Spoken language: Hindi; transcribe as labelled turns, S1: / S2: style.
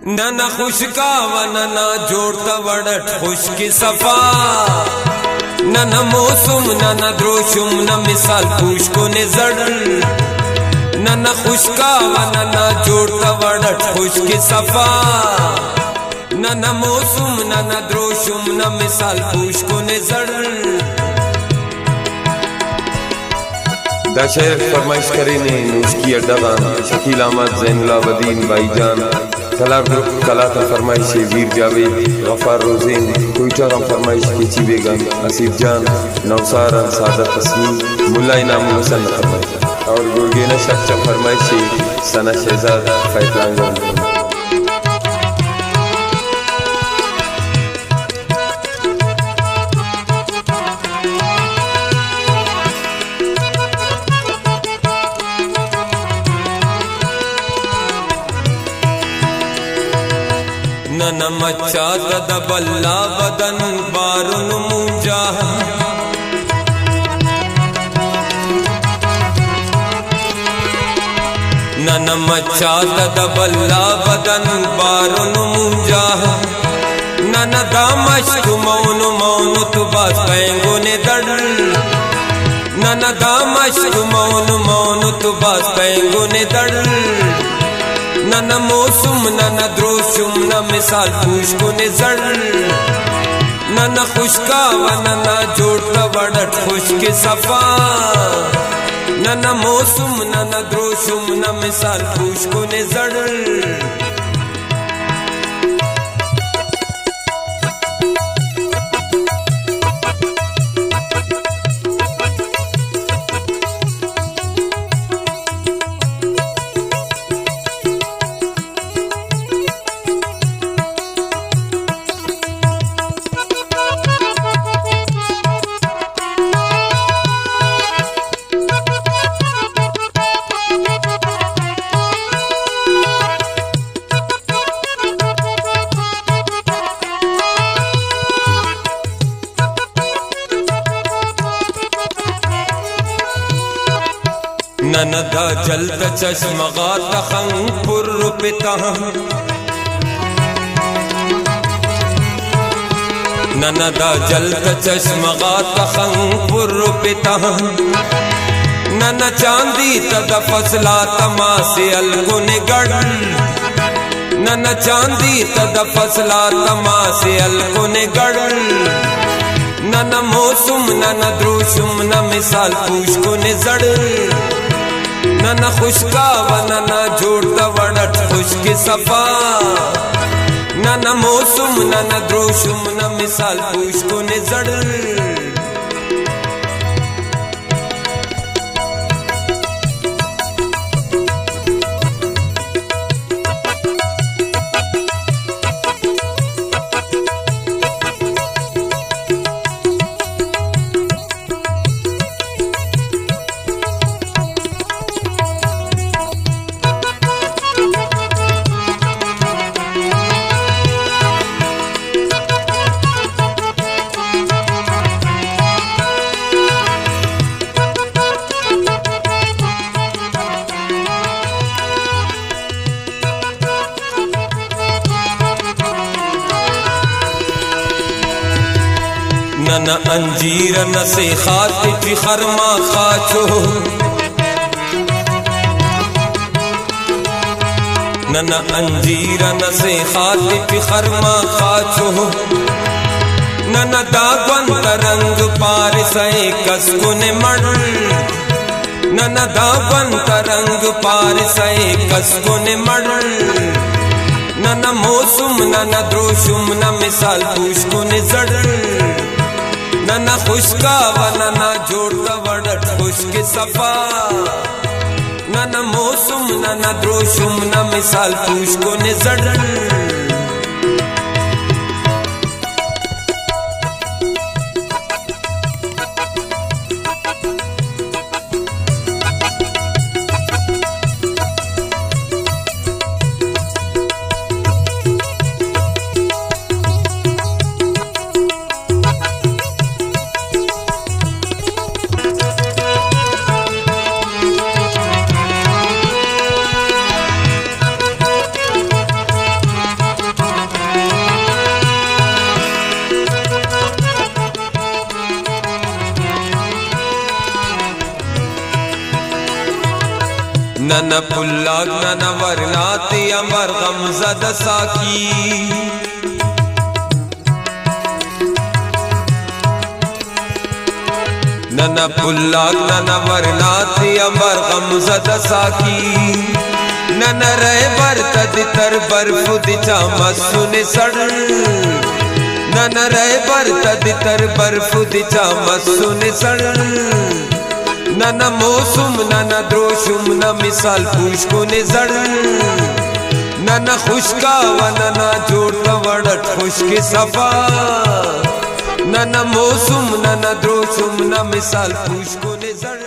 S1: नना खुशका व नना जोड़ता वड़ट खुशकी सफा नना मौसम नना द्रोशुम न मिसाल पूछ को ने जड़ नना खुशका व नना जोड़ता वड़ट खुशकी सफा नना मौसम नना द्रोशुम न मिसाल पूछ को ने जड़
S2: दा शेर फरमाइश करेने उसकी अड्डागान शकील अहमद ज़ैनुलाबदीन भाईजान तलार ग्रुप कलाता फरमाइश वीर जावेद गफार रोज़ेन कोयटा का फरमाइश केची बेगम असीफ जान नौसार सादत तस्मीम मुल्ला इनाम हुसैन फरमाइश और गुरगेना शख्स फरमाइश सना शहजाद फैतलांगों
S1: नन मच्चा तदबल्ला बदन बारुन मुंजा नन मच्चा तदबल्ला बदन बारुन मुंजा नन दामश्क मौन मौन तुबास पैंगो ने दड़ नन दामश्क मौन मौन तुबास पैंगो ने दड़ नन मौसम नन द्रोशुम न मिसाल पूछ को ने जड़ नन खुशका व नना जोड़ता वड़ट खुश के सफा नन मौसम नन द्रोशुम न मिसाल पूछ को ने जड़ ननदा जल्द चश्मगा तखंग पुर्र पिता ननदा जल्द चश्मगा तखंग पुर्र पिता नन चांदी तद फसला तमासे अलगुन गढ़ नन चांदी तद फसला तमासे अलगुन गढ़ नन मौसम नन द्रोशुम न मिसाल पूछ को ने जड़ नना खुशका व नना जोड़ता वड़ट खुश के सफा नना मौसम नना द्रोशुम न मिसाल पूछ को ने जड़ नन अंजीर न से खाति खरमा खाचो नन अंजीर न से खाति खरमा खाचो नन दागवन तरंग पार से कसकुन मड़ नन दागवन तरंग पार से कसकुन मड़ नन मौसम नन द्रोशुम न मिसाल पूछ को ने जड़ नना खुशका व नना जोड़ता वड़ट खुश के सफा नना मौसम नना द्रोशुम न मिसाल पूछ को ने जड़ नन पुल्लाग नन वरनाते अमर गमजद साकी नन पुल्लाग नन वरनाते अमर गमजद साकी नन रह बरतद तर बर्फ दिचा मसुन सड़ नन रह बरतद तर बर्फ दिचा मसुन सड़ नन मौसम नन द्रोशुम न मिसाल पुष्को ने जड़ नन खुशका व नन जोड़ वड़ट खुशक सफा नन मौसम नन द्रोशुम न मिसाल पुष्को ने जड़।